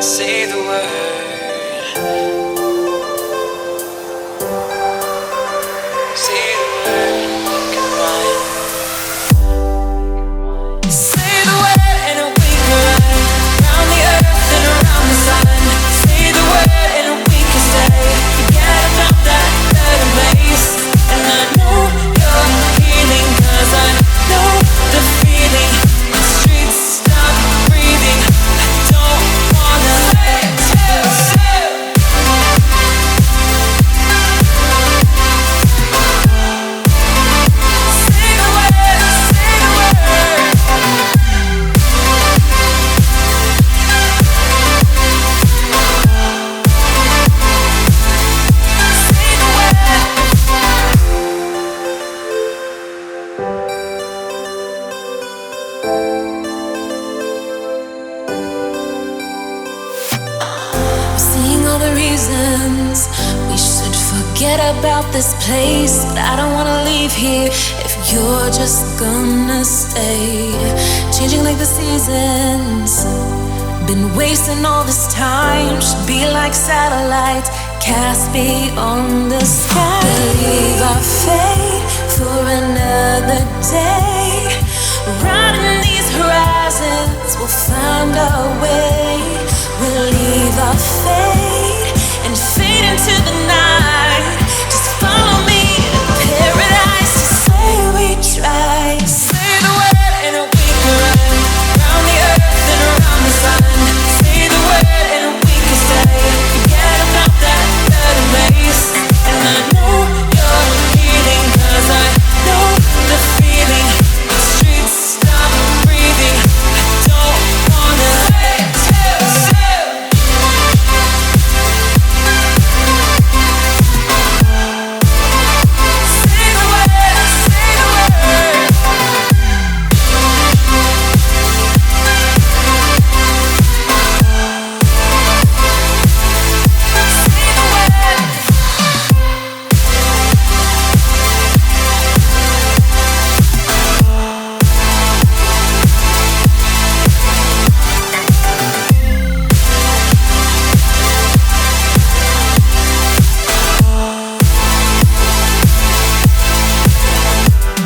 Say the word. Say the word. Come on. Say the word and we can run round the earth and around the sun. Say the word and we can stay. Forget about that better place. And I know you're healing, 'cause I know the feeling. The streets stop breathing. I don't wanna say. Seeing all the reasons we should forget about this place, but I don't wanna leave here if you're just gonna stay. Changing like the seasons, been wasting all this time. Should be like satellites cast beyond the sky. Believe our fate for another day. Riding these horizons, we'll find our way. We'll leave our fate and fade into the night. Just follow me to paradise. To say we tried. Say the word and we can run round the earth and around the sun. Say the word and we can stay. Forget about that better place. And I know you're healing, 'cause I know the feeling. The streets stop breathing. I don't wanna say.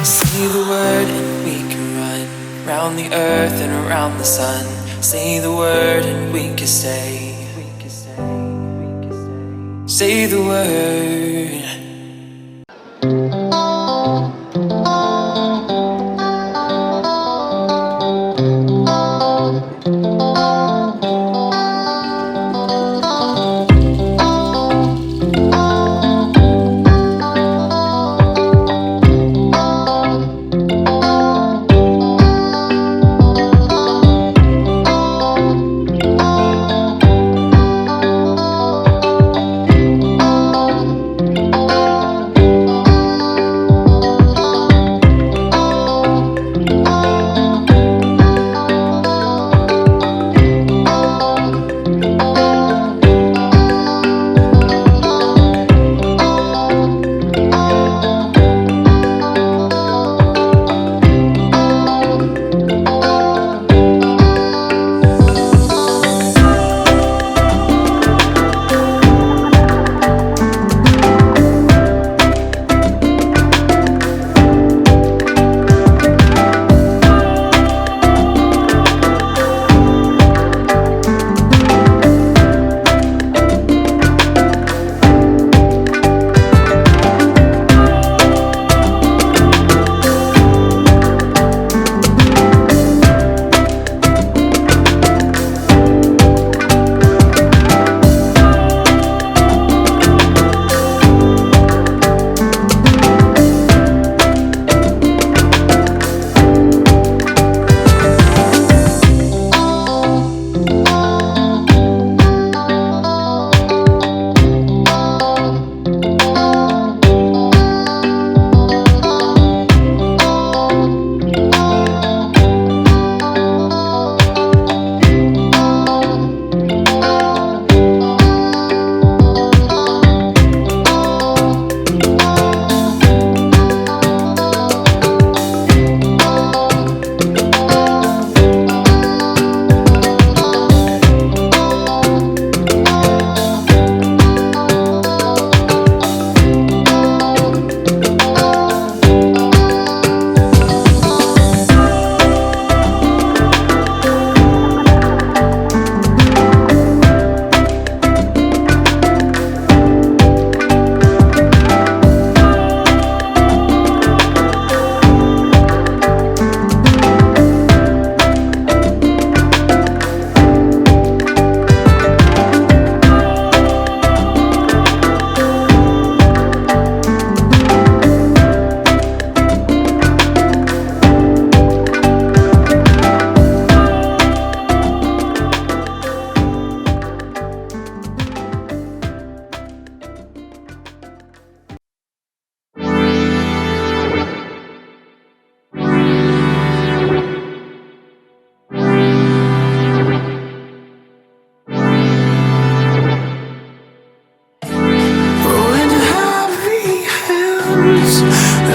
Say the word and we can run round the earth and around the sun. Say the word and we can stay. Say the word.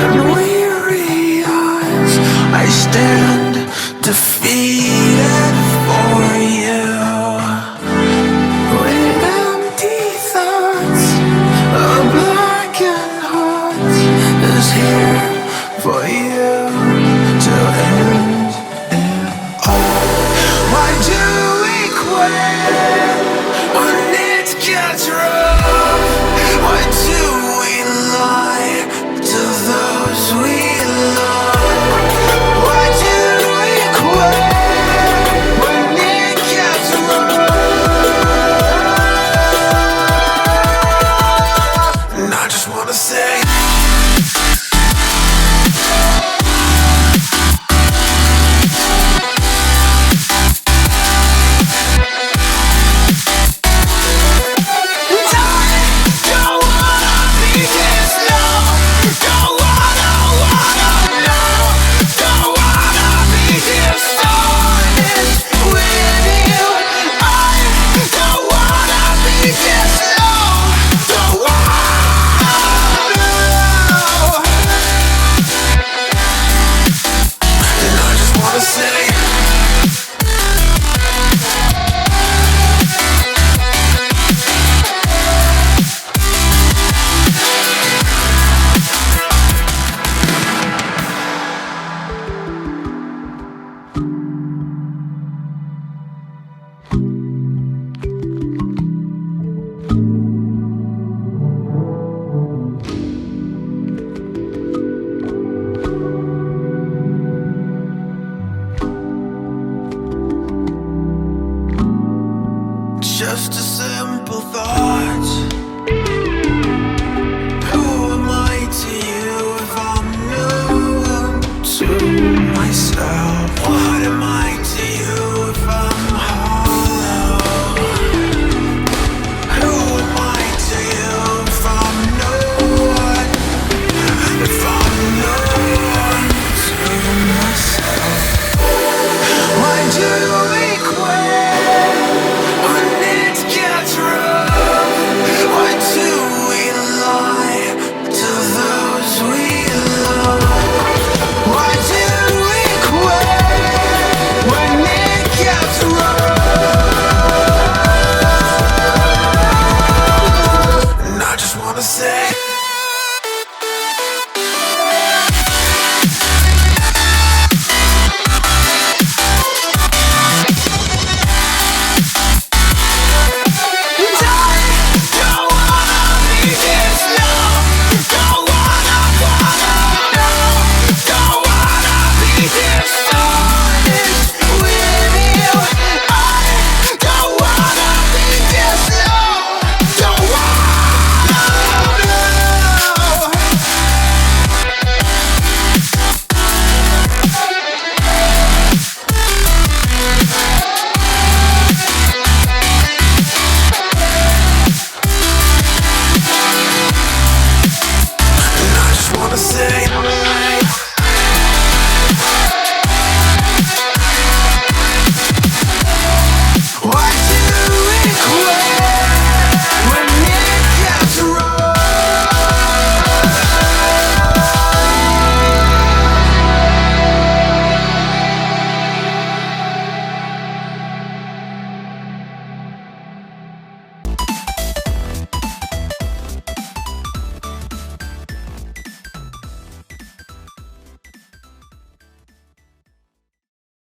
and weary eyes. I stare